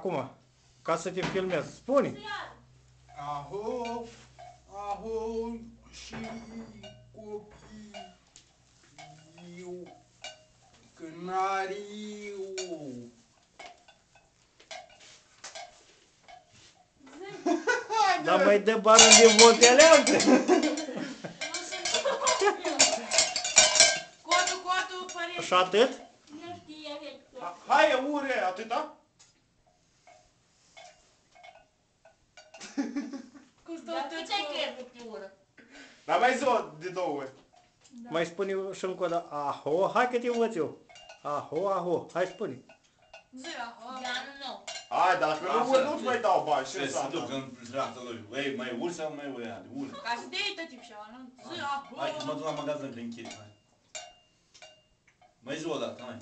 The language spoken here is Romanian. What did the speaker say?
acum, ca să te filmez. Spune! Aho, aho și copii, cânariu. Dar mai dă bară de voteleanță! Cotul, părinte. Și atât? Nu știe Victor. Hai, ure, atâta? Dar cât ai crezut că ură? Dar mai zi-o de două ori. Mai spune și încă o dată. Aho, hai că te învăț eu. Aho, aho, hai spune. Zi, aho. Da, nu. Hai, dacă nu uri, nu-ți mai dau bani. Ce Trebuie să înseamnă? duc în dreapta lui. Ei, mai uri sau mai uri? Uri. Ca să dai tot tipul ceva, nu? Zi, aho. Hai că mă duc la magazin prin chit, hai. Mai zi o dată, hai.